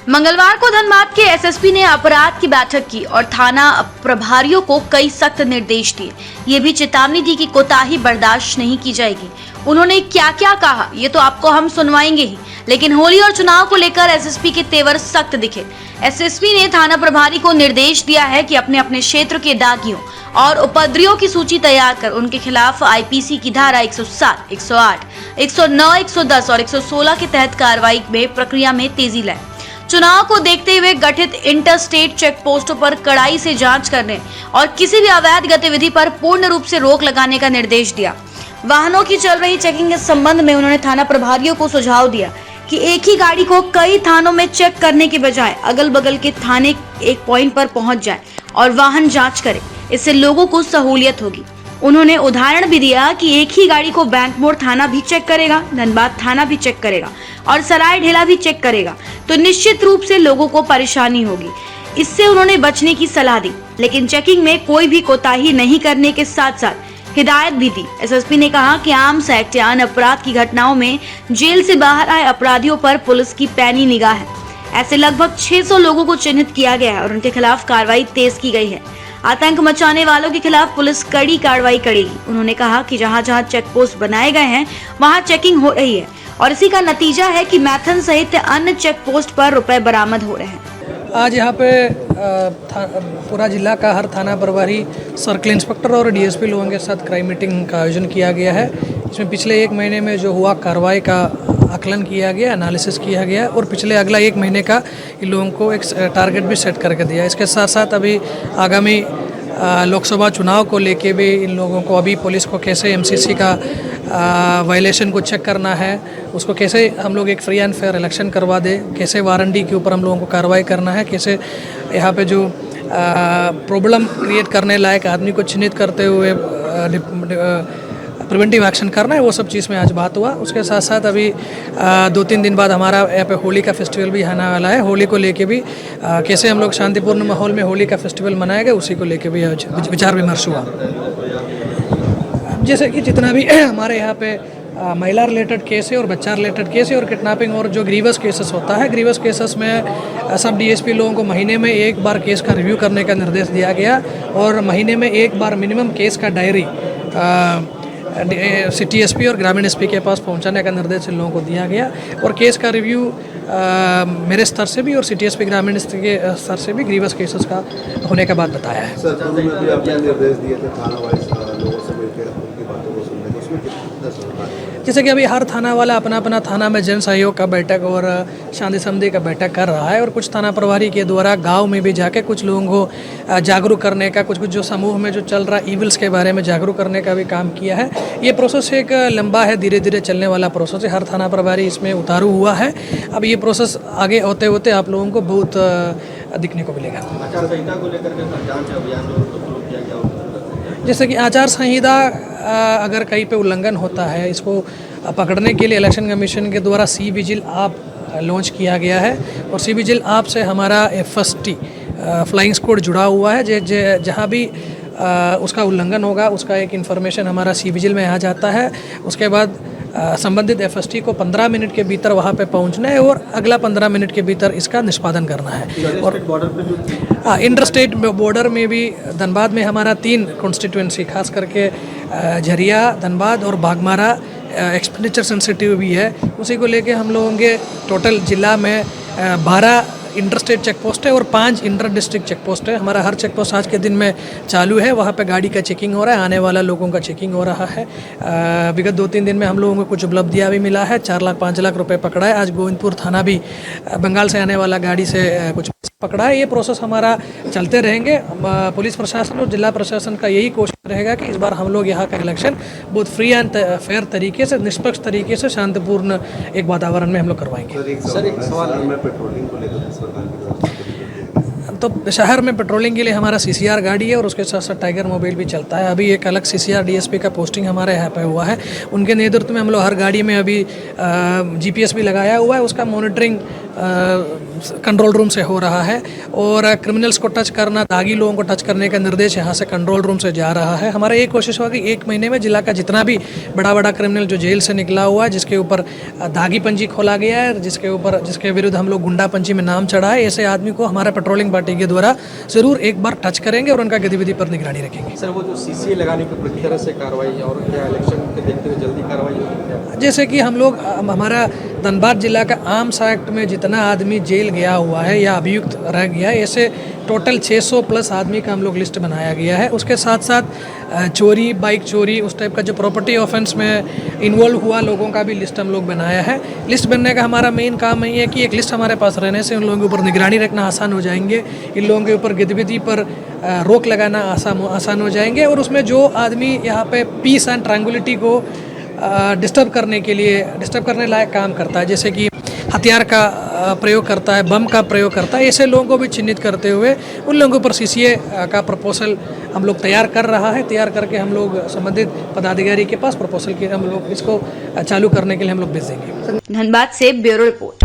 मंगलवार को धनबाद के एसएसपी ने अपराध की बैठक की और थाना प्रभारियों को कई सख्त निर्देश दिए। ये भी चेतावनी दी कि कोताही बर्दाश्त नहीं की जाएगी। उन्होंने क्या क्या कहा ये तो आपको हम सुनवाएंगे ही, लेकिन होली और चुनाव को लेकर एसएसपी के तेवर सख्त दिखे। एसएसपी ने थाना प्रभारी को निर्देश दिया है कि अपने अपने क्षेत्र के दागियों और उपद्रवियों की सूची तैयार कर उनके खिलाफ आईपीसी की धारा 107, 108, 109, 110 और 116 के तहत कार्रवाई में प्रक्रिया में तेजी लाए। चुनाव को देखते हुए गठित इंटर स्टेट चेक पोस्टों पर कड़ाई से जांच करने और किसी भी अवैध गतिविधि पर पूर्ण रूप से रोक लगाने का निर्देश दिया। वाहनों की चल रही चेकिंग के संबंध में उन्होंने थाना प्रभारियों को सुझाव दिया कि एक ही गाड़ी को कई थानों में चेक करने के बजाय अगल बगल के थाने एक पॉइंट पर पहुंच जाए और वाहन जांच करे। इससे लोगों को सहूलियत होगी। उन्होंने उदाहरण भी दिया कि एक ही गाड़ी को बैंक मोड़ थाना भी चेक करेगा, धनबाद थाना भी चेक करेगा और सराय ढेला भी चेक करेगा, तो निश्चित रूप से लोगों को परेशानी होगी। इससे उन्होंने बचने की सलाह दी, लेकिन चेकिंग में कोई भी कोताही नहीं करने के साथ साथ हिदायत भी दी। एसएसपी ने कहा कि आर्म्स एक्ट या अन्य अपराध की घटनाओं में जेल से बाहर आए अपराधियों पर पुलिस की पैनी निगाह है। ऐसे लगभग 600 लोगों को चिन्हित किया गया है और उनके खिलाफ कार्रवाई तेज की गई है। आतंक मचाने वालों के खिलाफ पुलिस कड़ी कार्रवाई करेगी। उन्होंने कहा कि जहां जहां चेक पोस्ट बनाए गए हैं वहां चेकिंग हो रही है और इसी का नतीजा है कि मैथन सहित अन्य चेक पोस्ट पर रुपए बरामद हो रहे हैं। आज यहाँ पे पूरा जिला का हर थाना प्रभारी, सर्कल इंस्पेक्टर और डीएसपी लोगों के साथ क्राइम मीटिंग का आयोजन किया गया है। इसमें पिछले 1 महीने में जो हुआ कार्रवाई का आकलन किया गया, एनालिसिस किया गया और पिछले अगला 1 महीने का इन लोगों को एक टारगेट भी सेट करके दिया। इसके साथ साथ अभी आगामी लोकसभा चुनाव को लेके भी इन लोगों को अभी पुलिस को कैसे एमसीसी का वायलेशन को चेक करना है, उसको कैसे हम लोग एक फ्री एंड फेयर इलेक्शन करवा दें, कैसे वारंटी के ऊपर हम लोगों को कार्रवाई करना है, कैसे यहाँ पे जो प्रॉब्लम क्रिएट करने लायक आदमी को चिन्हित करते हुए प्रिवेंटिव एक्शन करना है, वो सब चीज़ में आज बात हुआ। उसके साथ साथ अभी 2-3 दिन बाद हमारा यहाँ पे होली का फेस्टिवल भी आने वाला है। होली को लेके भी कैसे हम लोग शांतिपूर्ण माहौल में होली का फेस्टिवल मनाएंगे, उसी को लेके भी आज विचार विमर्श हुआ। जैसे कि जितना भी हमारे यहाँ पे महिला रिलेटेड केस है और बच्चा रिलेटेड केस है और किडनैपिंग और जो ग्रीवस केसेस होता है, ग्रीवस केसेस में सब डीएसपी लोगों को महीने में 1 बार केस का रिव्यू करने का निर्देश दिया गया और महीने में 1 बार मिनिमम केस का डायरी सिटी एसपी और ग्रामीण एसपी के पास पहुंचाने का निर्देश इन लोगों को दिया गया और केस का रिव्यू मेरे स्तर से भी और सिटी एसपी ग्रामीण एसपी के स्तर से भी ग्रीवस केसेस का होने के बाद बताया है। सर, पूर्व में भी आपने निर्देश दिए थे थाना वाइज लोगों से मिलकर उनकी बातों को सुनने, उसमें कितना सहयोग? जैसे कि अभी हर थाना वाला अपना अपना थाना में जन सहयोग का बैठक और शांति समिति का बैठक कर रहा है और कुछ थाना प्रभारी के द्वारा गांव में भी जाके कुछ लोगों को जागरूक करने का, कुछ जो समूह में जो चल रहा ईविल्स के बारे में जागरूक करने का भी काम किया है। ये प्रोसेस एक लंबा है, धीरे धीरे चलने वाला प्रोसेस है। हर थाना प्रभारी इसमें उतारू हुआ है। अब ये प्रोसेस आगे होते होते आप लोगों को बहुत दिखने को मिलेगा। आचार संहिता को लेकर के जांच अभियान शुरू किया गया। जैसे कि आचार संहिता अगर कहीं पे उल्लंघन होता है, इसको पकड़ने के लिए इलेक्शन कमीशन के द्वारा सी विजिल ऐप लॉन्च किया गया है और सी विजिल ऐप से हमारा FST फ्लाइंग स्क्वाड जुड़ा हुआ है। जहाँ भी उसका उल्लंघन होगा उसका एक इन्फॉर्मेशन हमारा सी विजिल में आ जाता है। उसके बाद संबंधित FST को 15 मिनट के भीतर वहाँ पे पहुँचना है और अगला 15 मिनट के भीतर इसका निष्पादन करना है। और इंटर स्टेट बॉर्डर में भी धनबाद में हमारा 3 कॉन्स्टिट्यूंसी, खास करके झरिया, धनबाद और बागमारा एक्सपेंडिचर सेंसिटिव भी है। उसी को लेके हम लोगों के टोटल जिला में 12 इंटर स्टेट चेक पोस्ट है और 5 इंटर डिस्ट्रिक्ट चेक पोस्ट है। हमारा हर चेक पोस्ट आज के दिन में चालू है। वहाँ पे गाड़ी का चेकिंग हो रहा है, आने वाला लोगों का चेकिंग हो रहा है। विगत 2-3 दिन में हम लोगों को कुछ उपलब्धियाँ भी मिला है। 4 लाख 5 लाख रुपए पकड़ा है। आज गोविंदपुर थाना भी बंगाल से आने वाला गाड़ी से कुछ पकड़ा है। ये प्रोसेस हमारा चलते रहेंगे। पुलिस प्रशासन और जिला प्रशासन का यही कोशिश रहेगा कि इस बार हम लोग यहाँ का इलेक्शन बहुत फ्री एंड फेयर तरीके से, निष्पक्ष तरीके से, शांतिपूर्ण एक वातावरण में हम लोग करवाएंगे। सर, एक सवाल में पेट्रोलिंग को लेकर तो शहर में पेट्रोलिंग के लिए हमारा CCR गाड़ी है और उसके साथ साथ टाइगर मोबाइल भी चलता है। अभी एक अलग CCR DSP का पोस्टिंग हमारे यहाँ पे हुआ है। उनके नेतृत्व में हम लोग हर गाड़ी में अभी GPS भी लगाया हुआ है। उसका मॉनिटरिंग कंट्रोल रूम से हो रहा है और क्रिमिनल्स को टच करना, दागी लोगों को टच करने का निर्देश यहाँ से कंट्रोल रूम से जा रहा है। हमारा एक कोशिश होगी 1 महीने में जिला का जितना भी बड़ा बड़ा क्रिमिनल जो जेल से निकला हुआ है, जिसके ऊपर दागी पंजी खोला गया है, जिसके विरुद्ध हम लोग गुंडा पंजी में नाम चढ़ा है, ऐसे आदमी को हमारा पेट्रोलिंग पार्टी के द्वारा ज़रूर एक बार टच करेंगे और उनका गतिविधि पर निगरानी रखेंगे। सर, वो जो सीसीए लगाने की पूरी तरह से कार्रवाई और क्या इलेक्शन के देखते हुए जल्दी कार्रवाई होगी क्या? जैसे कि हम लोग हमारा धनबाद जिला का आर्म्स एक्ट में जितना आदमी जेल गया हुआ है या अभियुक्त रह गया है, ऐसे टोटल 600 प्लस आदमी का हम लोग लिस्ट बनाया गया है। उसके साथ साथ चोरी, बाइक चोरी, उस टाइप का जो प्रॉपर्टी ऑफेंस में इन्वॉल्व हुआ लोगों का भी लिस्ट हम लोग बनाया है। लिस्ट बनने का हमारा मेन काम यही है कि एक लिस्ट हमारे पास रहने से उन लोगों के ऊपर निगरानी रखना आसान हो जाएंगे, इन लोगों के ऊपर गतिविधि पर रोक लगाना आसान हो जाएंगे और उसमें जो आदमी यहाँ पे पीस एंड ट्रैंक्विलिटी को डिस्टर्ब करने लायक काम करता है, जैसे कि हथियार का प्रयोग करता है, बम का प्रयोग करता है, ऐसे लोगों को भी चिन्हित करते हुए उन लोगों पर सीसीए का प्रपोजल हम लोग तैयार करके हम लोग संबंधित पदाधिकारी के पास प्रपोजल के हम लोग इसको चालू करने के लिए हम लोग भेज देंगे। धनबाद से ब्यूरो रिपोर्ट।